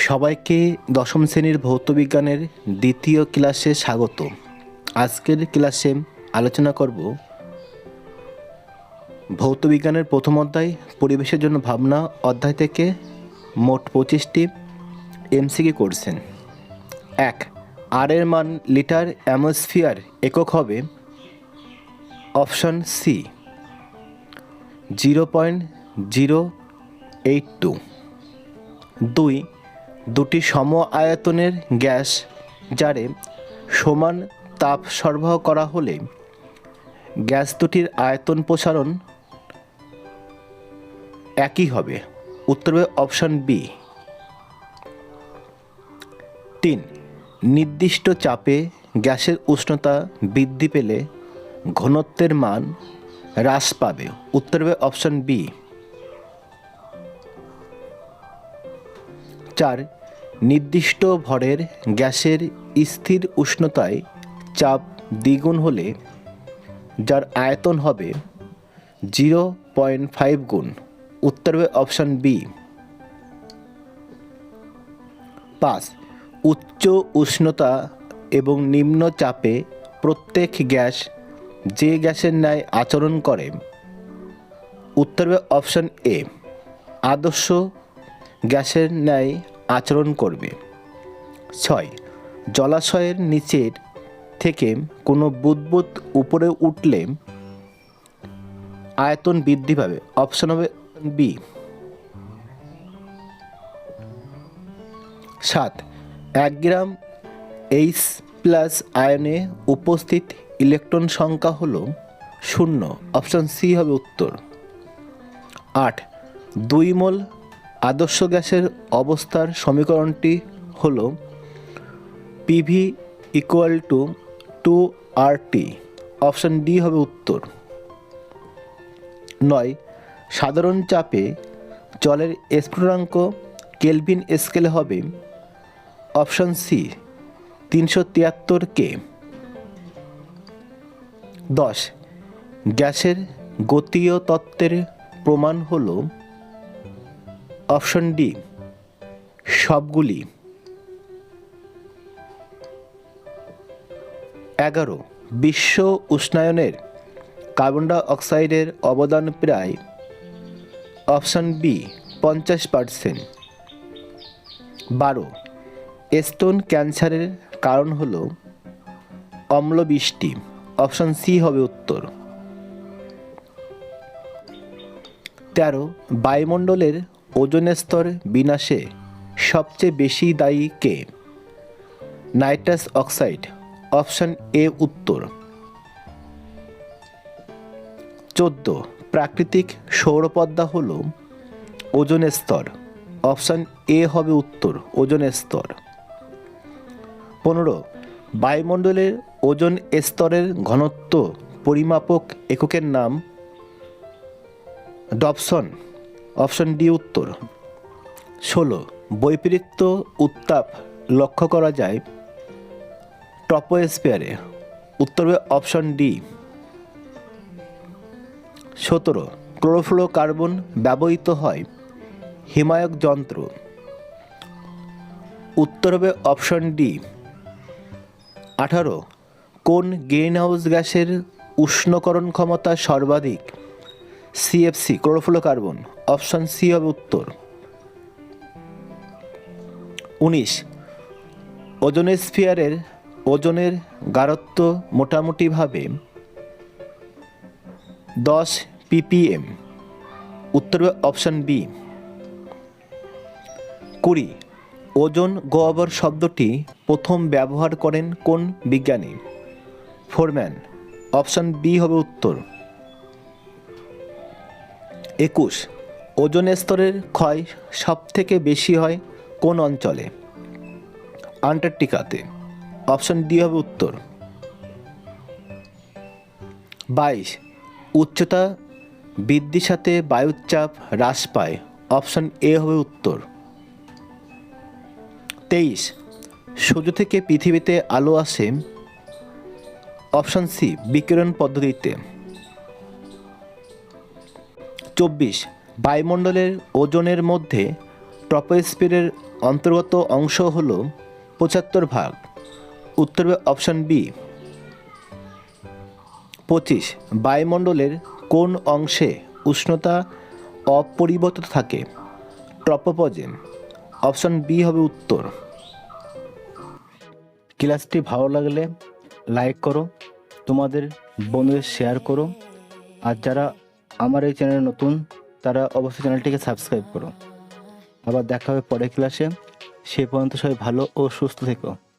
সবাইকে দশম শ্রেণীর ভৌতবিজ্ঞানের দ্বিতীয় ক্লাসে স্বাগত। আজকের ক্লাসে আলোচনা করব ভৌতবিজ্ঞানের প্রথম অধ্যায় পরিবেশের জন্য ভাবনা অধ্যায় থেকে মোট 25টি এমসিকিউ কোশ্চেন। 1. আর এর মান লিটার অ্যাটমসফিয়ার একক হবে অপশন সি 0.082। 2. দুটি সম আয়তনের গ্যাস জারে সমান তাপ সরবরাহ করা হলে গ্যাস দুটির আয়তন প্রসারণ একই হবে। উত্তর হবে অপশন বি। 3. নির্দিষ্ট চাপে গ্যাসের উষ্ণতা বৃদ্ধি পেলে ঘনত্বের মান হ্রাস পাবে। উত্তর হবে অপশন বি। 4. নির্দিষ্ট ভরের গ্যাসের স্থির উষ্ণতায় চাপ দ্বিগুণ হলে যার আয়তন হবে 0.5 গুণ। উত্তর হবে অপশন বি। 5. উচ্চ উষ্ণতা এবং নিম্ন চাপে প্রত্যেক গ্যাস যে গ্যাসের ন্যায় আচরণ করে। উত্তর হবে অপশন এ, আদর্শ গ্যাসের ন্যায় আচরণ করবে। 6. জলাশয়ের নিচের থেকে কোনো বুদবুদ উপরে উঠলে আয়তন বৃদ্ধি পাবে। অপশন হবে বি। 7. 1 গ্রাম H+ আয়নে উপস্থিত ইলেকট্রন সংখ্যা হল 0। অপশন সি হবে উত্তর। 8. 2 মোল আদর্শ গ্যাসের অবস্থার সমীকরণটি হল PV = 2RT। অপশন ডি হবে উত্তর। 9. সাধারণ চাপে জলের স্ফুটনাঙ্ক কেলভিন স্কেলে হবে। অপশন সি 373 কে। 10. গ্যাসের গতীয় তত্ত্বের প্রমাণ হল অপশন ডি সবগুলি। 11. বিশ্ব উষ্ণায়নের কার্বন ডাই অক্সাইডের অবদান প্রায়। Option B 50%। 12. স্তন ক্যান্সারের কারণ হল অম্লবৃষ্টি। অপশন সি হবে উত্তর। 13. বায়ুমণ্ডলের ওজোন স্তর বিনাশে সবচেয়ে বেশি দায়ী কে? Nitrous oxide. অপশন এ উত্তর। 14. প্রাকৃতিক সৌরপদ্মা হল ওজোন স্তর। অপশন এ হবে উত্তর, ওজোন স্তর। 15. বায়ুমণ্ডলের ওজোন স্তরের ঘনত্ব পরিমাপক এককের নাম ডবসন। অপশন ডি উত্তর। 16. বৈপরীত্য উত্তাপ লক্ষ্য করা যায় ট্রপোস্ফিয়ারে। উত্তর হবে অপশন ডি। 17. ক্লোরোফ্লোরোকার্বন ব্যবহৃত হয় হিমায়ক যন্ত্র। উত্তর হবে অপশন ডি। 18. কোন গ্রিনহাউস গ্যাসের উষ্ণকরণ ক্ষমতা সর্বাধিক? CFC chlorofluorocarbon. অপশন সি হবে উত্তর। 19. ওজোনস্ফিয়ারের ওজনের গাঢ়ত্ব মোটামুটিভাবে 10 ppm। উত্তর হবে অপশন বি। 20. ওজোন গহ্বর শব্দটি প্রথম ব্যবহার করেন কোন বিজ্ঞানী? ফোরম্যান। অপশন বি হবে উত্তর। 21. ওজোন স্তরের ক্ষয় সবথেকে বেশি হয় কোন অঞ্চলে? আন্টার্কটিকাতে। অপশন ডি হবে উত্তর। 22. উচ্চতা বৃদ্ধির সাথে বায়ুর চাপ হ্রাস পায়। অপশন এ হবে উত্তর। 23. সূর্য থেকে পৃথিবীতে আলো আসে। অপশন সি বিকিরণ পদ্ধতিতে। 24. বায়ুমণ্ডলের ওজনের মধ্যে ট্রপোস্ফিয়ারের অন্তর্গত অংশ হল ৭৫ ভাগ। উত্তর হবে অপশন বি 25। বায়ুমণ্ডলের কোন অংশে উষ্ণতা অপরিবর্তিত থাকে? ট্রপোপজে। অপশন বি হবে উত্তর। ক্লাসটি ভালো লাগলে লাইক করো, তোমাদের বন্ধুদের শেয়ার করো, আর যারা আমার এই চ্যানেলে নতুন তারা অবশ্যই চ্যানেলটিকে সাবস্ক্রাইব করো। আবার দেখা হবে পরের ক্লাসে। সে পর্যন্ত সবাই ভালো ও সুস্থ থেকো।